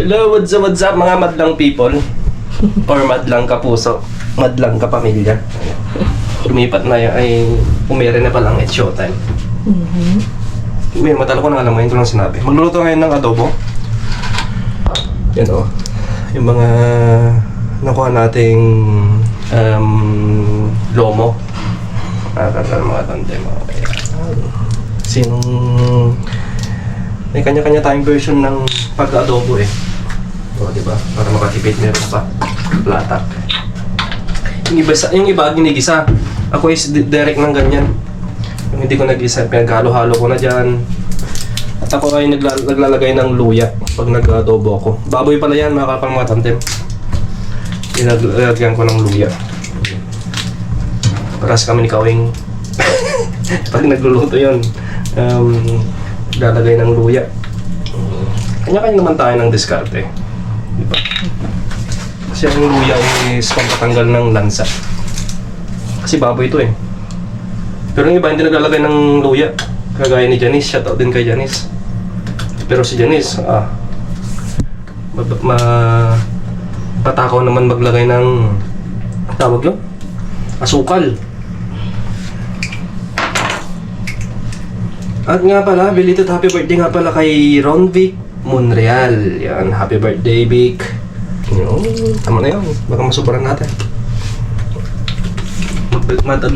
Hello, what's up mga madlang people? Or madlang kapuso, madlang kapamilya. Lumipat na yun, ay umere na palang it's showtime. May matalo ko na alam ngayon ko lang sinabi. Magluluto ngayon ng adobo. Yan o. Yung mga nakuha nating lomo. Nakakala mga tante mga kaya. Sinong... May kanya-kanya tayong version ng pag-adobo eh. O, diba? Para makatipid meron pa. Latak. Yung iba ginigisa. Ako is direct ng ganyan. Yung hindi ko nag-isa, pinaghalo-halo ko na dyan. At ako ay naglalagay ng luya pag nag-adobo ako. Baboy pala yan, mga kapang mga tantem. Nilagyan ko ng luya. Paras kami ni Kawing. Pag nagluluto yun, lalagay ng luya. Kanya-kanya naman tayo ng diskarte. Diba? Kasi ang luya is pampatanggal ng lansa. Kasi baboy ito eh. Pero yung iba hindi naglalagay ng luya. Kagaya ni Janice, shoutout din kay Janice. Pero si Janice, patakaw naman maglagay ng tawag yun? Asukal. At nga pala, belated happy birthday nga pala kay Ronvic Monreal. Yan, happy birthday, Vic. Yun, tama na yun. Baka masubaran natin.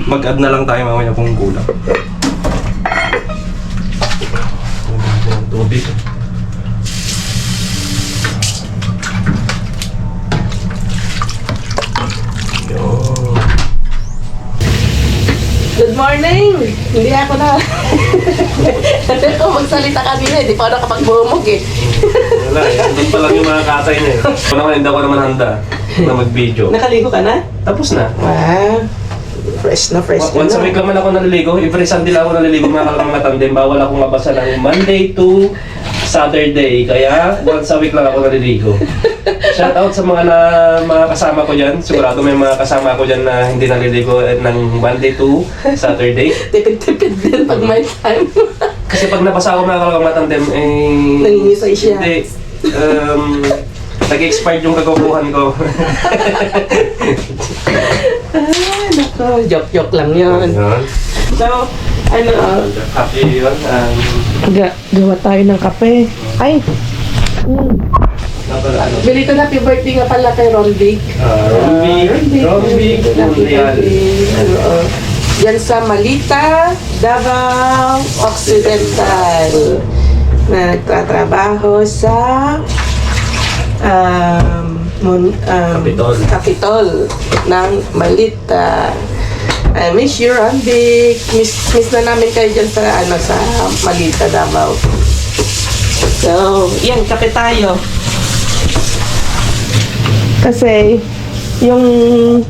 Mag-add na lang tayo mamaya kung kulang. Tubig. Yun. Good morning! Hindi ako na. Sabi ko magsalita kanina, hindi pa ako nakapag-bumog eh. Wala eh, doon pa lang yung mga katay niya. Ako naman, hindi ako naman handa na mag-video. Nakaligo ka na? Tapos na. Wow! Fresh na fresh ka Once a na. week naman ako naliligo. Every Sunday lang ako naliligo mga kalamang tandem. Bawal akong mabasa ng Monday to Saturday. Kaya once a week lang ako naliligo. Shout out sa mga kasama ko dyan. Sigurado may mga kasama ko dyan na hindi naliligo ng Monday to Saturday. Tipid-tipid din pag may time. Kasi pag nabasa ako mga kalamang tandem, Nangingisay siya. Hindi. Nag-expired yung kagukuhan ko. Ah, nako. Joke-joke lang yun. Ayun. So, Happy yun. gawa tayo ng kape. Ay! Belated happy birthday nga pala kay Ronvic. Ronvic Monreal. Yan sa Malita, Davao Occidental. Na nagtatrabaho sa Capitol ng Malita. I miss you, Ronvic. Miss na namin kayo dyan sa, sa Malita, Davao. So, yan, kape tayo. Kasi, yung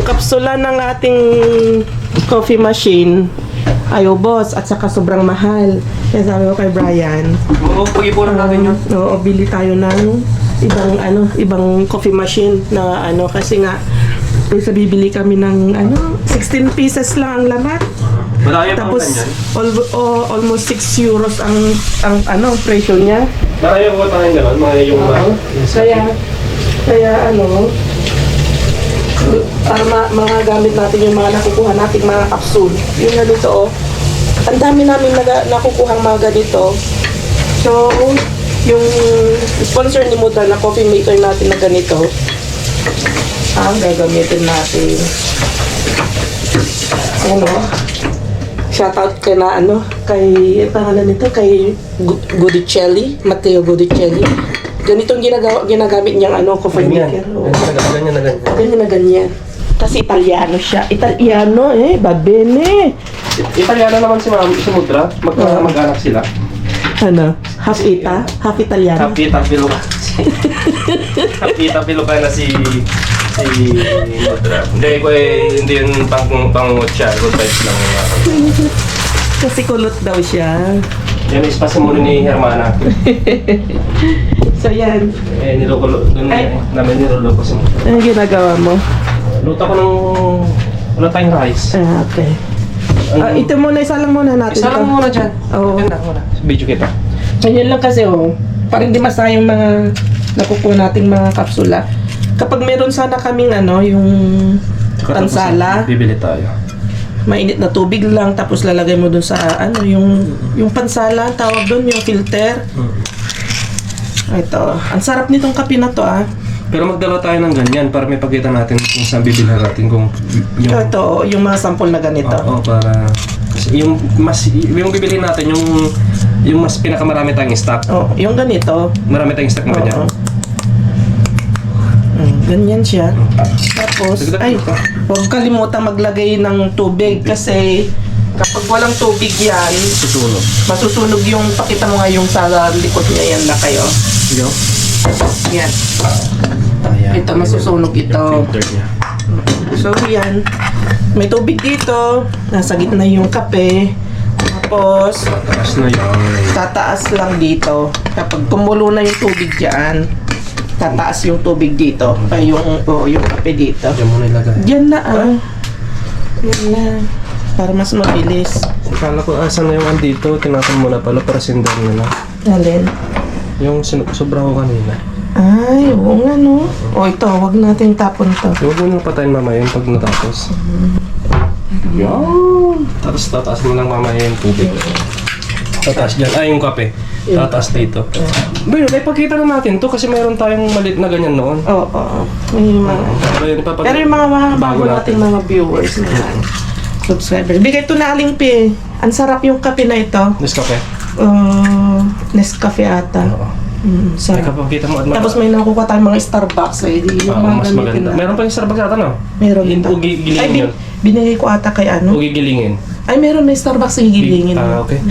kapsula ng ating coffee machine ay ubos at saka sobrang mahal. Kaya sabi ko kay Brian, Pag-ipunan natin yun. oo, bili tayo ng ibang coffee machine na kasi nga sa bibili kami ng 16 pieces lang ang laman. Malayo pa Tapos ganyan. almost 6 euros ang presyo niya. Malayo pa tayo gano'n, mga yung Oo. Kaya para mga gamit natin yung mga nakukuha nating mga capsule. Yung na dito ang dami namin nakukuha mga ganito. So, yung sponsor ni Muda na coffee maker natin na ganito, ang gagamitin natin. Shoutout kay kay pangalan nito, kay Godicelli, Matteo Godicelli. Ganitong ginagamit niyang coffee Ganyan. maker. Oo. Ganyan na ganyan. Ganyan na ganyan. Kasi Italiano siya. Italiano va bene. Italiano naman si Mudra. Mag-anak sila. Half Italiano. Tapilo ka. Tapilo ka na si Mudra. Hindi yun pangungot siya. Good vibes lang. Kasi kulot daw siya. Yan is pasimuli ni Hermana. So yan. Niloko namin niloloko si Mudra. Ano ginagawa mo? Luto ko ng wala tayong rice. Okay. Ito muna, isa lang muna natin. Isa lang muna dyan. Oo. Ganda muna. Video kita. Ganyan lang kasi para hindi masayang mga nakukuha nating mga kapsula. Kapag meron sana kaming yung Tsaka tapos, pansala, bibili tayo. mainit na tubig lang, tapos lalagay mo dun sa yung pansala, tawag dun, yung filter. Ito, ang sarap nitong kape na to Pero magdala tayo ng ganyan para may pakita natin kung saan bibilhan natin kung yung... Ito, yung mga sample na ganito. Oo, para... Kasi yung bibilhin natin, yung mas pinakamarami tayong stock. Oh, yung ganito. Marami tayong stock na ganyan. Oo. Ganyan siya. Tapos, ay, huwag kalimutan maglagay ng tubig kasi kapag walang tubig yan, Susunog. masusunog yung, pakita mo nga yung sa likod niya yan na kayo. Yo? Yan. Ayan. Ito, masusunog ito. Yung filter niya. So, yan. May tubig dito. Nasa gitna yung kape. Tapos, Taas na yun. tataas lang dito. Kapag kumulo na yung tubig dyan, tataas yung tubig dito. Ay, yung kape dito. Diyan mo na ilagay. Diyan na Yan na. Para mas mabilis. Akala ko asan na yung andito, tinatan mo na pala para sindan mo na. Alin? Yung sobra ko kanina. Ay, oo nga no. O ito, wag natin tapon to. Huwag mo nang patayin mamaya yung pag natapos. Yan. Tapos tataas mo lang mamaya yung tubig. Tataas dyan. Ay, yung kape. Tataas dito. Pero, naipakita na natin to kasi mayroon tayong malit na ganyan noon. Oo. May mga... Pero yung mga bago nating mga viewers na subscribers. Bigay ito na Aling P. Ang sarap yung kape na ito. Nescafe. Nescafe ata. Oo. Ay, Sarap. kapag kita mo. Tapos may nakukuha tayong mga Starbucks eh. Di yung mga mas gamitin maganda. na. Meron pa yung Starbucks ata, no? Meron Hindi pa. po gigilingin Ay, yun. binigay ko ata kay ano. O gigilingin. Ay, meron may Starbucks sa higilingin. Okay.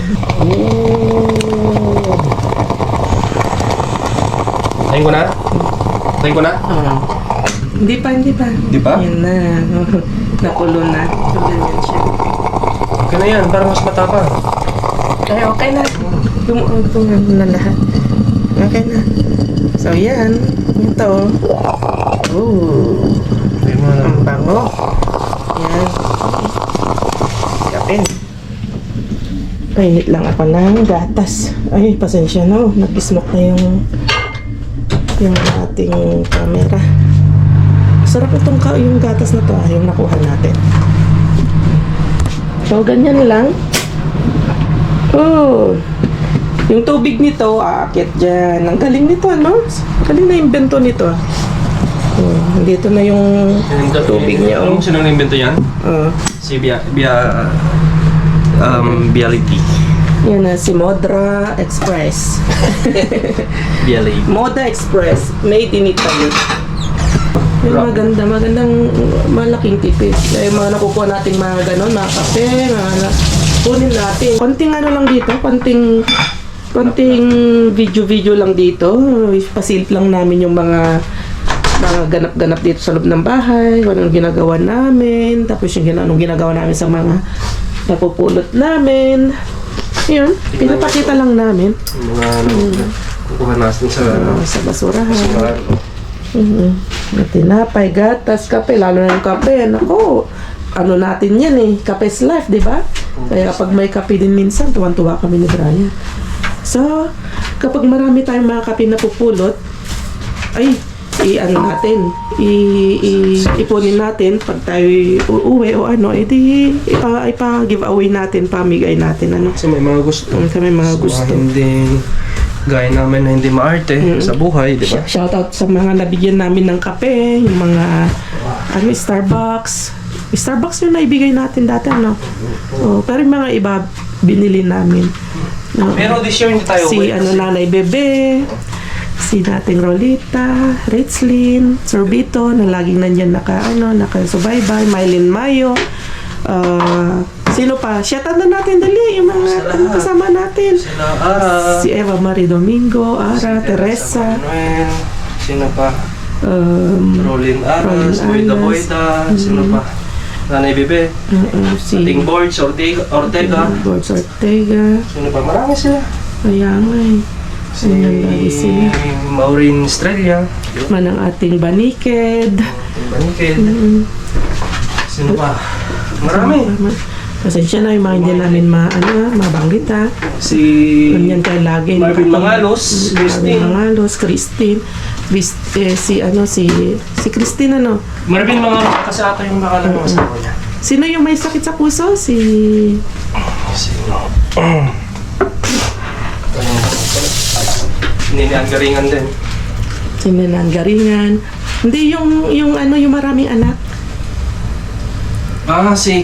Tayin ko na? Tayin ko na? Hindi pa. Hindi pa? Yan na. Nakulo na. So, ganyan siya. Okay na yan, para mas matapa. Ay, okay na. Tumuog na lahat. Okay na. So, yan. Ito. Ooh. Okay mo na. Ang bango. Yan. Kapin. Painit lang ako ng gatas. Ay, pasensya na. Nag-smoke na yung ating camera. Sarap itong yung gatas na to, yung nakuha natin. So, ganyan lang. Oh. Yung tubig nito, aakyat dyan. Ang galing nito, ano? Galing na invento nito. Dito na yung tubig niya. Alam mo sino nag-invento yan? Si Biality. Yan na, si Modra Express. Biality. Moda Express, made in Italy. Yung magandang malaking tipid. Yung mga nakukuha nating mga ganon, mga kape, kunin natin. Konting ano lang dito, konting video lang dito. Pasilip lang namin yung mga ganap-ganap dito sa loob ng bahay, kung anong ginagawa namin, tapos yung anong ginagawa namin sa mga napupulot namin. Yun, pinapakita lang namin. Mga kukuha natin Sa basurahan. Tinapay, gatas, kape, lalo na yung kape. Nako, ano natin yan eh, kape's life, di ba? Kaya kapag may kape din minsan, tuwan-tuwa kami ni Brian. So, kapag marami tayong mga kape na pupulot, ay, ipunin natin pag tayo uuwi o ano, edi ipa-giveaway natin, pamigay natin, ano. Kasi may mga gusto. May mga gusto. Hindi, gaya namin na hindi maarte sa buhay, di ba? Shoutout sa mga nabigyan namin ng kape, yung mga Starbucks. Starbucks yung naibigay natin dati, ano. Pero yung mga iba, binili namin. Pero this year hindi tayo Si Nanay Bebe, si dating Rolita, Ritzlin, Sorbito, na laging nandyan nakasubaybay, Mylene Mayo, sino pa? Shoutout na natin, dali, yung mga kasama natin. Sila Ara, Si Eva Marie Domingo, Ara, Teresa, Manuel, sino pa? Rolin Rolin Aras, Boyda Aras. Boyda, sino pa? Nanay Bebe, si Ating Boards, Ortega, Borges Ortega, sino pa? Marami sila. kaya nga Si lagi sila. Maureen Estrella, Manang ating Baniked. Banikid, sino pa? Marami. Pasensya na yung mga hindi namin mabanggit ha. Si Ganyan tayo lagi. Marvin Mangalos, Christine. Mangalos, Christine. Si Christine ano? Marvin Mangalos kasi ata yung baka ng asawa niya. Sino yung may sakit sa puso? Sino? Ninian Garingan din. Si Ninan Garingan. Hindi yung maraming anak. Si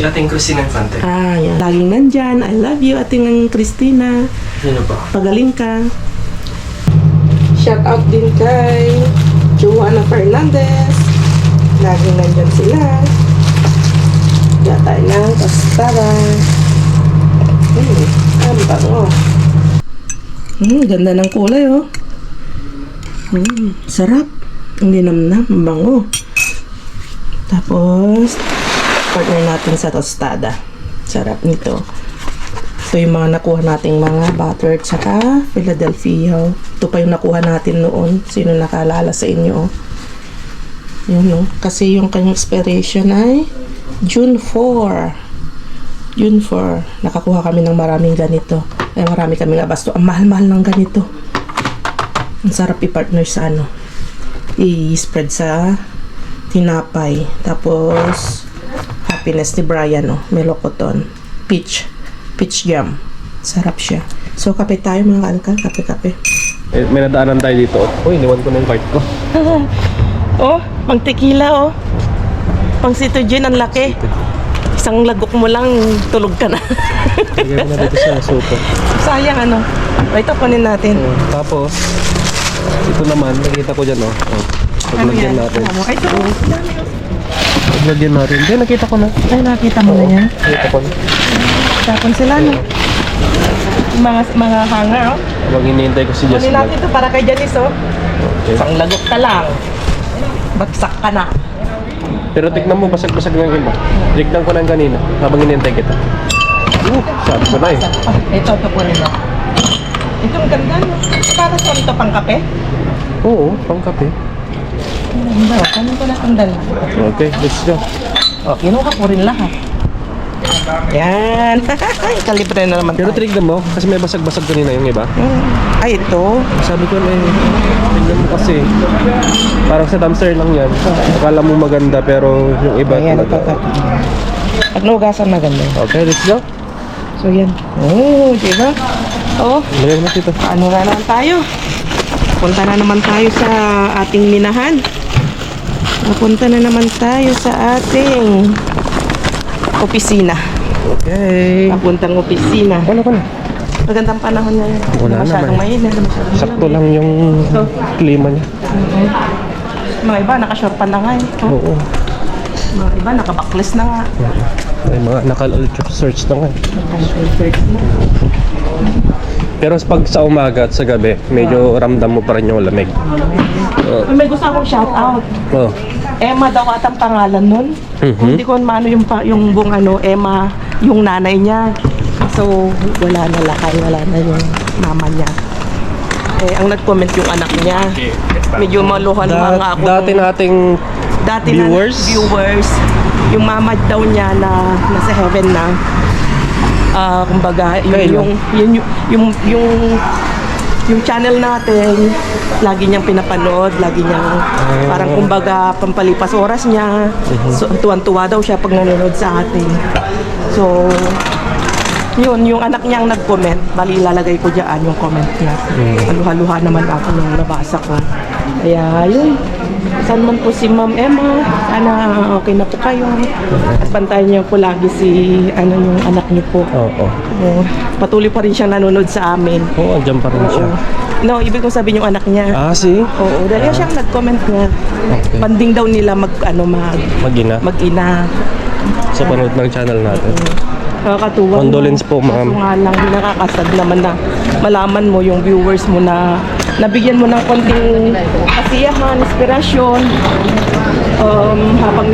ating Christine Infante. Yan. Laging nandyan. I love you, ating Christina. Sino ba? Pagaling ka. Shout out din kay Joanna Fernandez. Laging nandyan sila. Yatay ng kastara. Ang bango. Ganda ng kulay oh. Sarap. Hindi namnam, bango. Tapos, partner natin sa tostada. Sarap nito. Ito yung mga nakuha nating mga butter tsaka Philadelphia. Ito pa yung nakuha natin noon. Sino nakalala sa inyo? Yun no. Kasi yung kanyang expiration ay June 4. June 4. Nakakuha kami ng maraming ganito. Marami kami nga basto. Ang mahal-mahal ng ganito. Ang sarap i-partner sa i-spread sa tinapay. Tapos, happiness ni Brian, melocoton. Peach jam. Sarap siya. So, kape tayo mga kalka. Kape. May nadaanan tayo dito. Uy, iniwan ko na yung cart ko. Pang tequila, Pang citogen, ang laki. Isang lagok mo lang, tulog ka na. Lagyan mo na dito sa sopa. Sayang, Ito, kunin natin. Tapos, ito naman, nakita ko dyan, paglagyan natin. Ito, Paglagyan natin. Hindi, nakita ko na. ay, nakita mo na yan. Nakita ko na. Tapon sila, Mga hanger, Habang hinihintay ko si Kunin Jasmine. natin ito para kay Janice, Okay. Isang lagok ka lang. Bagsak ka na. Pero tignan mo, basag-basag ng iba. Tignan ko na yung kanina, habang hinihintay kita. Sabi ko na eh. Ito po rin mo. Ito ang ganda, Para sa ito pang kape? Oo, pang kape. Ganda, kanin ko na ang dala. Okay, let's go. Kinuha ko rin lahat. Yan. Kalibre na naman Pero tayo. tignan mo, kasi may basag-basag kanina yung iba. Ay, ito. Sabi ko na tignan mo kasi, parang sa dumpster lang yan. Akala mo maganda pero yung iba Ayan, talaga. Pag naugasan na ganda. Okay, let's go. So, yan. Diba? Lagyan mo dito. Ano na naman tayo? Punta na naman tayo sa ating minahan. Napunta na naman tayo sa ating opisina. Okay. Papuntang opisina. Wala ka na. Magandang panahon na yun. Wala Masyadong naman. mainit. Masyadong Sakto lang yung klima niya. Mga iba, nakashorpan na nga eh. Oo. Mga iba, nakabackless na nga. May mga naka-ultra search na nga. Nakashorts na. Pero pag sa umaga at sa gabi, medyo ramdam mo pa rin yung lamig. May gusto akong shoutout. Oh. Emma daw atang pangalan nun. Hindi ko maano yung buong Emma, yung nanay niya. So, wala na lakay, wala na yung mama niya. Ang nag-comment yung anak niya. Medyo maluhan-luhan nga ako. Dati nating viewers? Viewers. Yung mama daw niya na nasa heaven na. Kumbaga, yung channel natin, lagi niyang pinapanood, lagi niyang parang kumbaga pampalipas oras niya. So, tuwan-tuwa daw siya pag nanonood sa atin. So, yun, yung anak niyang nag-comment, bali ilalagay ko dyan yung comment niya. Haluha-luha naman ako nung nabasa ko. Kaya yun, saan man po si Ma'am Emma, sana okay na po kayo. At bantayan niyo po lagi yung anak niyo po. Oo. Patuloy pa rin siyang nanonood sa amin. Oo, andyan pa rin siya. No, ibig kong sabihin yung anak niya. See? Oo, dahil siyang nag-comment nga. Okay. Banding daw nila Mag-ina. mag-ina. Sa panood ng channel natin. Nakakatuwa. Condolence po, ma'am. Kaso nga lang, nakakasad naman na malaman mo yung viewers mo na nabigyan mo ng konting kasiyahan, inspirasyon. Habang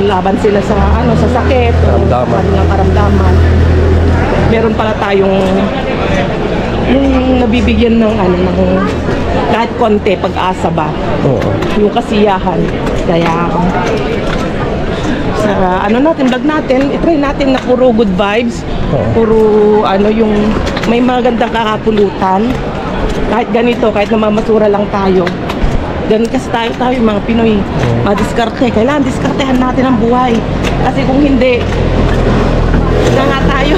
laban sila sa sakit, Karamdaman. ng karamdaman. Meron pala tayong yung nabibigyan ng kahit konti pag-asa ba. Oo. Yung kasiyahan. Kaya sa ano natin, vlog natin, itry natin na puro good vibes, puro ano yung may magandang kakapulutan. Kahit ganito, kahit namamasura lang tayo. Ganun kasi tayo mga Pinoy, madiskarte. Kailangan diskartehan natin ang buhay. Kasi kung hindi, na nga tayo.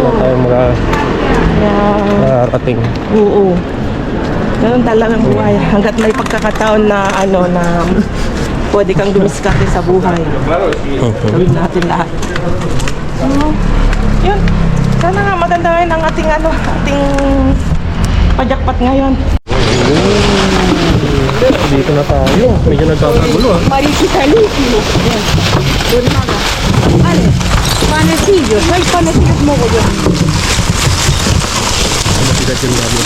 Tayo makarating. Oo. Ganun talagang buhay. Hanggat may pagkakataon na ano na pwede kang dumiskarte sa buhay. Gawin natin lahat. So, yun. Sana nga maganda ngayon ang ating ating pajakpat ngayon. Dito na tayo. Medyo nagkakagulo ah. Marikitalísimo. Doon maga. Vale. Panecillos. Hay panecillos mogollón. Matigas yung labi.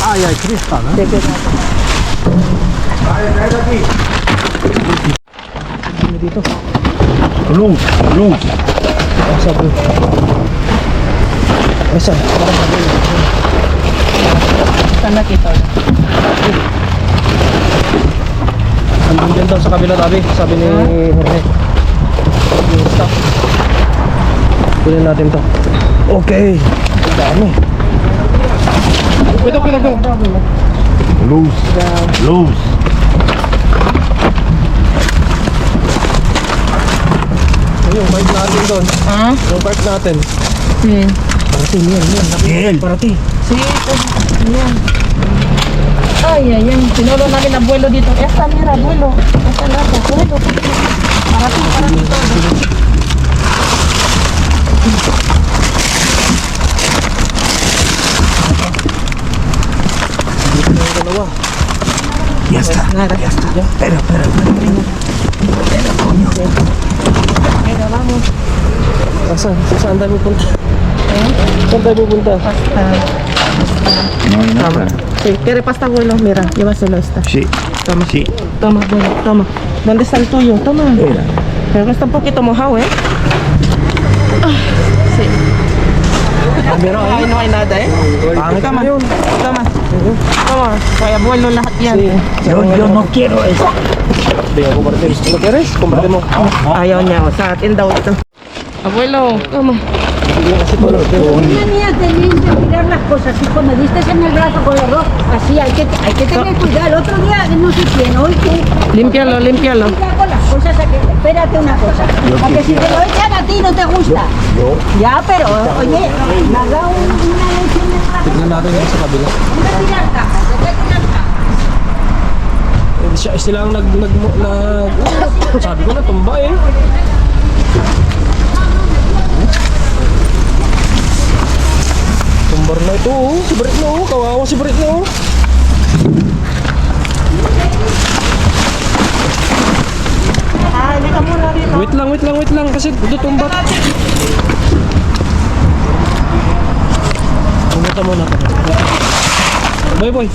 Ay, Krista, no? De verdad. Dito. Tulong. Sabi. Asa? Sana kita. Andun dyan daw sa kabila tabi. Sabi ni Jorge. Yung stock. Kunin natin to. Okay. Ang dami. Ito. Loose. Yung park natin doon. Ha? Yung park natin. Hmm. Parati, yan. Parati. Sí, yan. Ay, sinulo namin abuelo dito. Esta, mira, abuelo. Esta nata, abuelo. Para ti todo. Dalawa. Ya está. Nada. Espera. Venga, vamos. Saan tayo pupunta? Saan tayo pupunta? Pasta. No hay nada. Sí, ¿quiere pasta, abuelo? Mira, llévaselo esta. Sí. Toma. Sí. Toma, abuelo, toma. ¿Dónde está el tuyo? Toma. Mira. Pero que está un poquito mojado, ¿eh? Ah, sí. Ay, no hay nada, ¿eh? Toma. Toma. Toma. Kay abuelo lahat yan. Yo no quiero eso. Hindi ako compartir. ¿Lo quieres? Comparte mo. Ayaw niya. Sa atin daw ito. Abuelo, tama. Tenía teniendo que mirar las cosas, hijo, me diste en el brazo con los dos, así hay que tener cuidado. El otro día no sé quién, hoy que Límpialo. mira con las cosas, espérate una cosa, a que si te lo echan a ti no te gusta. Ya, pero oye, me ha dado una lección de brazo. Tignan natin yung sa kabila. Hay que tirar cajas, hay que tirar cajas. Sila ang sabi ko na, tumba eh. Tumbar na ito oh. Si Brit na oh. Kawawa si Brit na oh. Hindi ka muna dito. Wait lang. Kasi tutumba. Pumunta muna ka. Boy.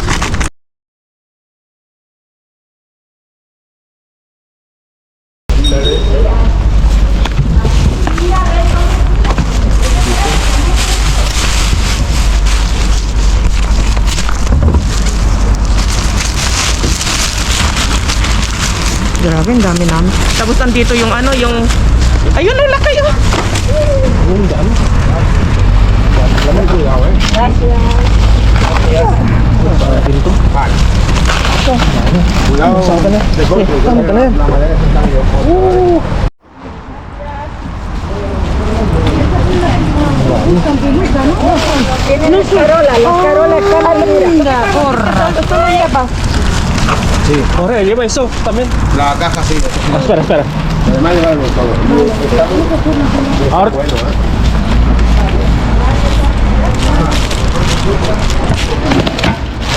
Grabe, ang dami namin. Tapos andito yung ayun, ang laki yun. Yung dami. Pinto. Cuidado. Saan ka na? Saan ka na yan? Tienen las carolas están al Porra. Ito na yaba. Sí. Jorge, lleva eso también. La caja sí. Espera. Además llevarlo todo. Ahora.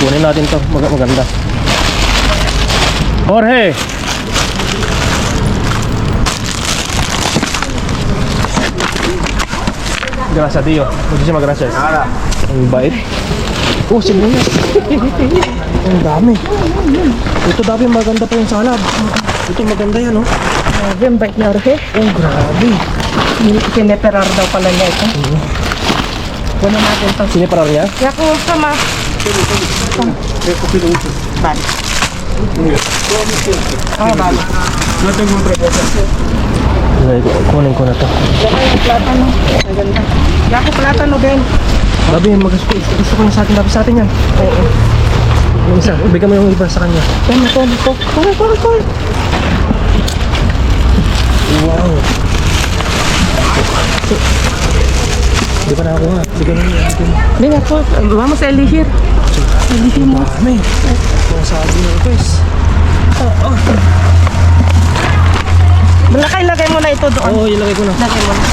Kunin natin to. Maganda. Jorge! Gracias, tío. Muchísimas gracias. Nada. Ang bait. Oh, sibuyas. Ang dami. Ito dami maganda pa yung salad. Ito maganda yan, oh. Grabe, ang bait ni Jorge. Oh, grabe. Sineperar daw pala niya ito. Kunin natin ito. Siniparar niya? Kaya kung sama. Bali. Kunin ko na to. Saka yung platano. Maganda. Yako platano din. Babi, gusto ko yung sa atin. Dapat sa atin yan. Oo. Yung isa, bigyan mo yung iba sa kanya. Ito. Koy. Wow. Di pa nakakuha. Bigyan mo yung atin. Hindi nga po. Vamos a elegir. Elegir mo. Dami. Kung sabi ng guys. Lagay mo na ito doon. Oo, ilagay ko na. Lagay mo na.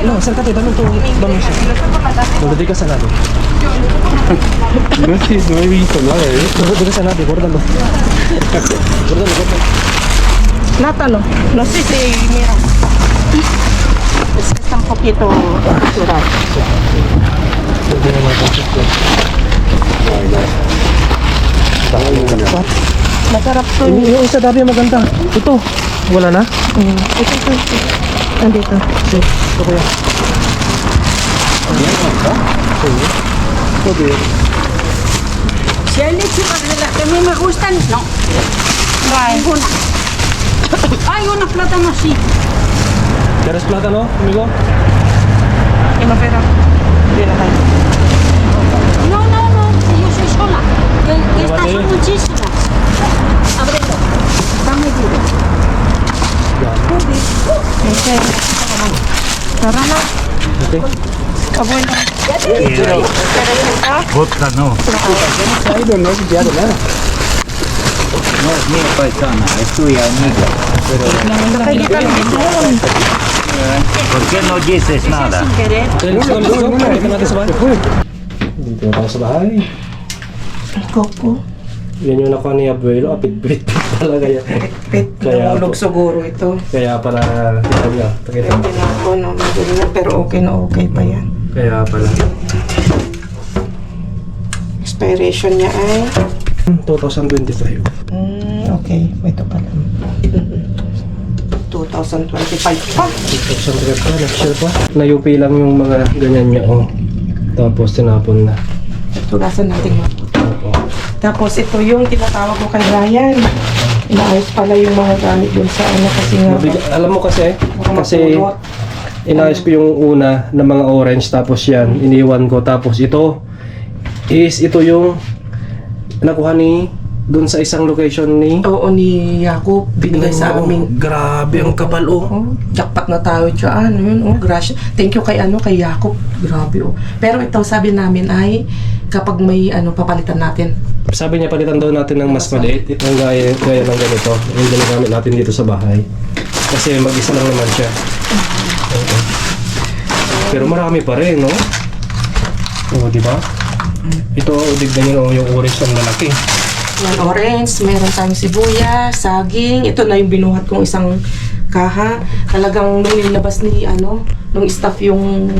No, sir, kati, dami ito. Dami siya. Magdadi ka sa natin. No he visto nada de eso. Magdadi ka sa natin, bordalo. Bordalo. Plátano. No sé si mira. Es que está un poquito natural. Hindi naman ito. Masarap to. Yung isa dami maganda. Ito, wala na? Ito. Andito. Ito kuya. Si hay leche para las que a mí me gustan, no. No hay ninguna. Hay una plátano así. ¿Quieres plátano, amigo? Pero hindi na tayo. No, yo soy sola. Estas Llévate. son muchísimas. Ábrelo. Dame duro. Okay. Tara na. Okay. Abuelo. Vodka no. No, no he pillado nada. No es mi paisana, es tuya amiga. Nakikita mo doon. ¿Por qué no dices nada? Sin querer. Okay, let's go. Pakita natin sa bahay. Dito na tayo sa bahay. Coco. Yan yung nakuha ni Abuelo. Apit-pit talaga yan. Pit. Kaya Nahulog po. siguro ito. Kaya para kita niya. Pakita Pero mo. pinako na magaling pero okay na okay pa yan. Kaya pala. Expiration niya ay 2025. okay. Ito pala. 2025 pa. 2025 pa. Next year pa. Nayupi lang yung mga ganyan niya. Oh. Tapos tinapon na. Tugasan natin mabuti. Oo. Tapos ito yung tinatawag ko kay Ryan. Inaayos pala yung mga gamit dun sa ano kasi nga. Alam mo kasi, mapulot. inayos ko yung una na mga orange tapos yan, iniwan ko. Tapos ito yung nakuha ni dun sa isang location ni Oo, ni Jacob. Binigay sa amin. Grabe ang kapal oh. Oh, jackpot na tayo dyan. Yun, oh, gracias. Thank you kay Jacob. Grabe, oh. Pero ito, sabi namin ay kapag may papalitan natin. Sabi niya palitan daw natin ng mas maliit. Itong gaya ng ganito. Yung ginagamit natin dito sa bahay. Kasi mag-isa lang naman siya. Oo. Pero marami pa rin, no? Oo, di ba? Ito, dignan nyo yung orange ng lalaki. Yan, orange, meron tayong sibuyas, saging. Ito na yung binuhat kong isang kaha. Talagang nung nilabas ni nung staff yung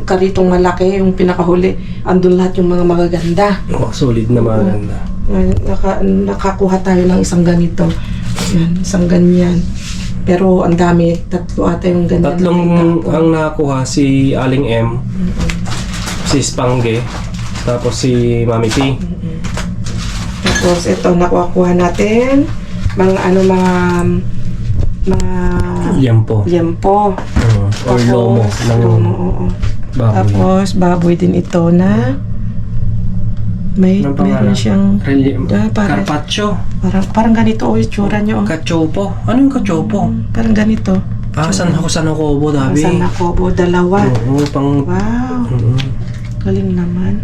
karitong malaki, yung pinakahuli, andun lahat yung mga magaganda. Oh, solid na maganda. Yan, nakakuha tayo ng isang ganito. Yan, isang ganyan. Pero ang dami, tatlo ata yung ganyan. Tatlong ang nakakuha, si Aling M, si Spange, tapos si Mami P. Tapos ito, nakuha natin mga Yampo. yempo. Or lomo ng oo. baboy. Tapos baboy din ito na Anong meron pangalan? siyang parang, Carpaccio. parang ganito yung tsura niya. Oh. Cachopo. Ano yung cachopo? Parang ganito. San Jacobo, dabi. San Jacobo, dalawa. Oo, pang... Wow, Oo. galing naman.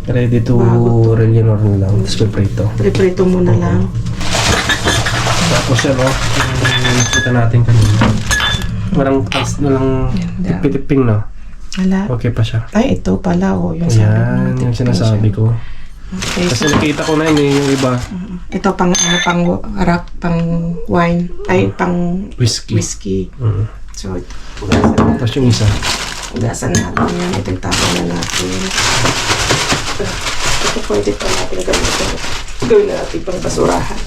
Ready to Bago Rellenor na lang. Tapos piprito. Preprito mo na lang. Tapos yan, oh. Yung kita natin kanina. Parang taste na lang tipitiping, no? Wala. Okay pa siya. Ay, ito pala. Oh, yung Ayan, yung sinasabi ko. Okay, Kasi so, nakita ko na yun, yung iba. ito pang pang wine. Ay, pang Whiskey. whiskey. Mm. So, ugasan natin. Tapos yung isa. Ugasan natin yan. Ito yung tapon na natin. Ito pwede pa natin gamitin. Gawin na natin pang basurahan.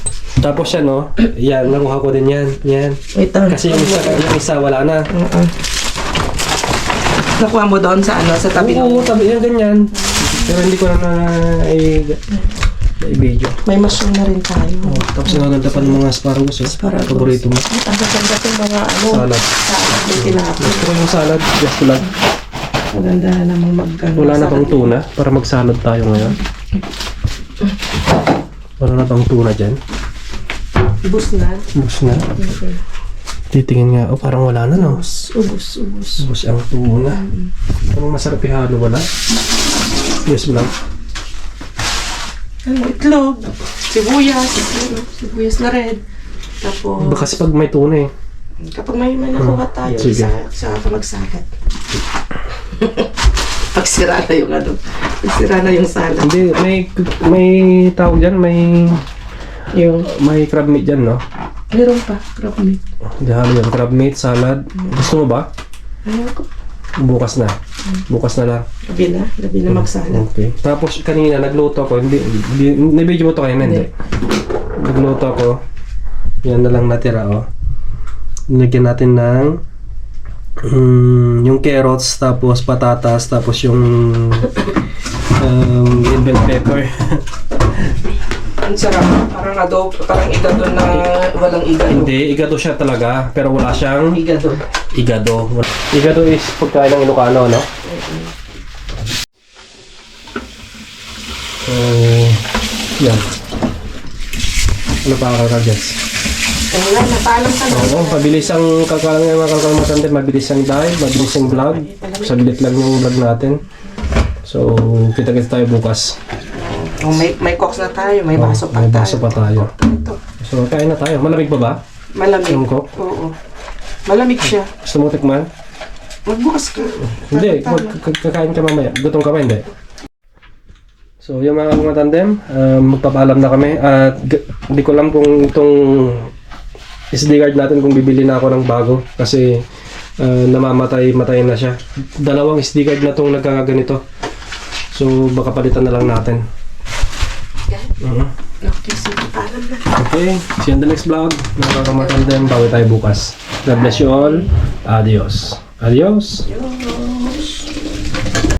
Tapos yan, no? Yan, nakuha ko din yan. Yan. Ito. Kasi yung isa wala na. Oo. Nakuha mo doon sa ano, sa tabi Oo, ng... tabi yan, ganyan. Pero hindi ko na i-video. May mushroom na rin tayo. Oh, tapos nagaganda pa ng mga asparagus. Asparagus. Paborito mo. Ang gaganda ng mga ano, Salad. salad may tinapos. Gusto ko yung salad. Just to lang. Maganda na namang Wala na pang tuna para mag-salad tayo ngayon. Wala na pang tuna dyan. Ubus na. Ubus na. Titingin nga, oh parang wala na no. Ubus. Ubus ang tuna. Anong masarap ihalo, wala? Yes, lang. Ano, itlog, sibuyas, sibuyas na red. Tapos, Kasi pag may tuna eh. kapag may nakuha tayo, Sige. sa magsagat. Pagsira na yung ano, pagsira na yung salad. Hindi, may tawag dyan, Yung, may crab meat dyan, no? meron pa, crab meat. Hindi halo yan, crab meat, salad. Gusto mo ba? Ayaw ko. Bukas na. Bukas na lang. Gabi na magsalad. Okay. Tapos kanina nagluto ako, nibidyo mo to kanina, hindi. Nagluto ako. Yan na lang natira, oh. Nilagyan natin ng yung carrots, tapos patatas, tapos yung green bell pepper. Ang sarap, parang adobo, parang igado na walang igado. Hindi, igado siya talaga, pero wala siyang Igado. igado. Igado is pagkain ng Ilocano, no? Yan. Ano pa kakagets? Wala, napaalam ka na. Oo, mabilis ang kakalamatan din, mabilis ang dive, mabilis ang vlog. Saglit lang yung vlog natin. So, kita-kita tayo bukas. Oh, may cooks na tayo, may baso pa May tayo. baso pa tayo. Ito. So, kain na tayo. Malamig pa ba? Malamig. Yung coke? Oo. Malamig siya. Gusto mo tikman? Magbukas ka. Hindi, kakain ka mamaya. Gutom ka ba? Hindi. So, yung mga tandem, magpapaalam na kami. At hindi ko alam kung itong SD card natin kung bibili na ako ng bago. Kasi matay na siya. Dalawang SD card na itong nagkakaganito. So, baka palitan na lang natin. Okay, sige, paalam na. Okay, see you on the next vlog. Mga kamatandem, bawi tayo bukas. God bless you all. Adios. Adios. Yo.